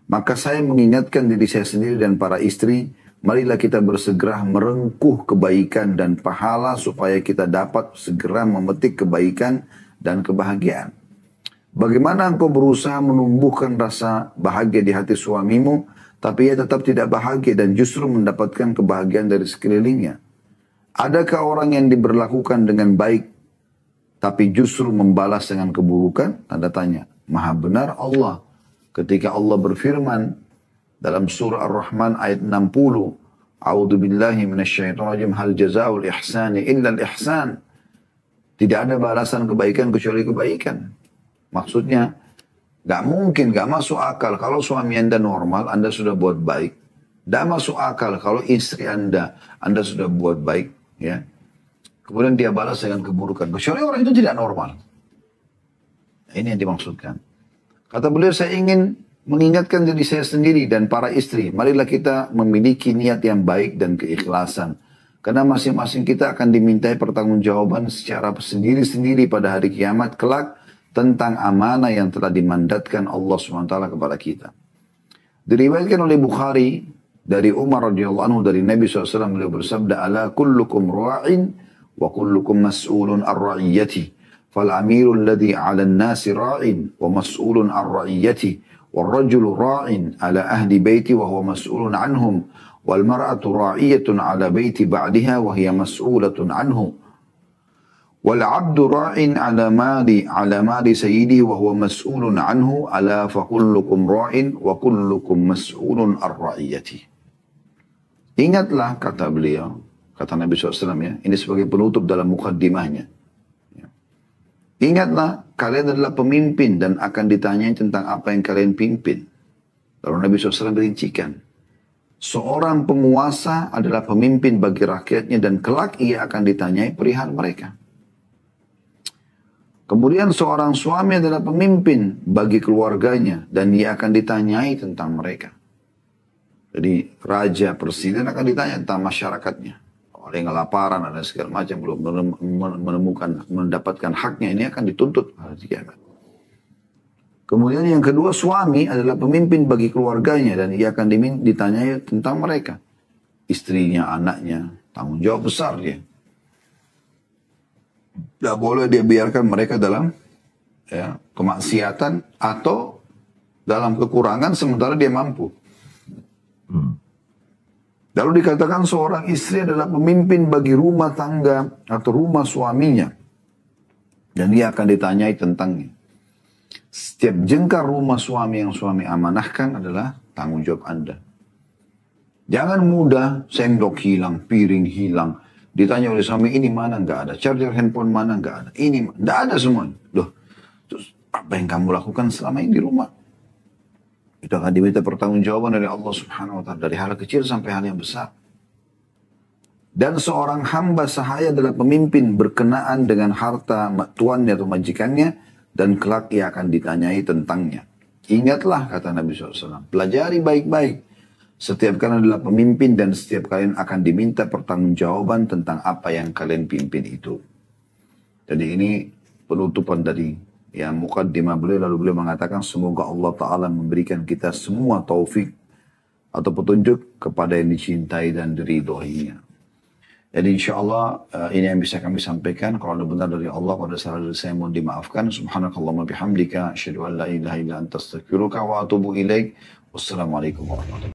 Maka saya mengingatkan diri saya sendiri dan para istri, marilah kita bersegera merengkuh kebaikan dan pahala supaya kita dapat segera memetik kebaikan dan kebahagiaan. Bagaimana engkau berusaha menumbuhkan rasa bahagia di hati suamimu, tapi ia tetap tidak bahagia dan justru mendapatkan kebahagiaan dari sekelilingnya? Adakah orang yang diberlakukan dengan baik, tapi justru membalas dengan keburukan? Tanda tanya. Maha benar Allah. Ketika Allah berfirman dalam surah Ar-Rahman ayat 60, A'udzu billahi minasyaitonir rajim, hal jazaa'ul ihsani illa al-ihsan. Tidak ada balasan kebaikan kecuali kebaikan. Maksudnya, gak mungkin, gak masuk akal kalau suami Anda normal, Anda sudah buat baik. Gak masuk akal kalau istri Anda sudah buat baik, ya. Kemudian dia balas dengan keburukan. Kecuali orang itu tidak normal. Ini yang dimaksudkan. Kata beliau, saya ingin mengingatkan diri saya sendiri dan para istri. Marilah kita memiliki niat yang baik dan keikhlasan. Karena masing-masing kita akan dimintai pertanggungjawaban secara sendiri-sendiri pada hari kiamat kelak tentang amanah yang telah dimandatkan Allah SWT kepada kita. Diriwayatkan oleh Bukhari dari Umar radhiyallahu anhu dari Nabi SAW beliau bersabda, ala kullukum ra'in wa kullukum mas'ulun ar-ra'iyyati. Fal amiru alladhi 'ala an-nasi ra'in wa mas'ulun ar-ra'iyyati. Wal rajulu ra'in 'ala ahli baiti wa huwa mas'ulun 'anhum. Wal mar'atu ra'iyatun 'ala baiti ba'diha wa hiya mas'ulatun 'anhu. Wal 'abdu ra'in 'ala mali sayyidihi wa huwa mas'ulun 'anhu. Ala fa kullukum ra'in wa kullukum mas'ulun ar-ra'iyyati. Ingatlah, kata beliau, kata Nabi SAW ya, ini sebagai penutup dalam mukaddimahnya. Ya. Ingatlah, kalian adalah pemimpin dan akan ditanyai tentang apa yang kalian pimpin. Lalu Nabi SAW berincikan, seorang penguasa adalah pemimpin bagi rakyatnya dan kelak ia akan ditanyai perihal mereka. Kemudian seorang suami adalah pemimpin bagi keluarganya dan ia akan ditanyai tentang mereka. Jadi raja, presiden akan ditanya tentang masyarakatnya. Orang yang kelaparan dan segala macam belum mendapatkan haknya, ini akan dituntut hari kiamat. Kemudian yang kedua, suami adalah pemimpin bagi keluarganya dan ia akan ditanyai tentang mereka. Istrinya, anaknya, tanggung jawab besar dia. Tidak boleh dia biarkan mereka dalam kemaksiatan atau dalam kekurangan sementara dia mampu. Lalu dikatakan seorang istri adalah pemimpin bagi rumah tangga atau rumah suaminya. Dan dia akan ditanyai tentangnya. Setiap jengkar rumah suami yang suami amanahkan adalah tanggung jawab Anda. Jangan mudah sendok hilang, piring hilang. Ditanya oleh suami, ini mana? Nggak ada. Charger handphone mana? Nggak ada. Ini nggak ada semua. Loh, terus apa yang kamu lakukan selama ini di rumah? Itu akan diminta pertanggungjawaban dari Allah Subhanahu wa Ta'ala. Dari hal kecil sampai hal yang besar. Dan seorang hamba sahaya adalah pemimpin berkenaan dengan harta tuannya atau majikannya. Dan kelak ia akan ditanyai tentangnya. Ingatlah, kata Nabi SAW. Pelajari baik-baik. Setiap kalian adalah pemimpin dan setiap kalian akan diminta pertanggungjawaban tentang apa yang kalian pimpin itu. Jadi ini penutupan dari yang mukaddimah beliau, lalu beliau mengatakan semoga Allah Ta'ala memberikan kita semua taufik atau petunjuk kepada yang dicintai dan diridhoinya. Jadi insya Allah ini yang bisa kami sampaikan. Kalau ada benar dari Allah, pada salah dari saya mohon dimaafkan. Subhanakallahumma bihamdika, asyhadu an la ilaha illa anta astaghfiruka wa atubu ilaik. Wassalamualaikum warahmatullahi wabarakatuh.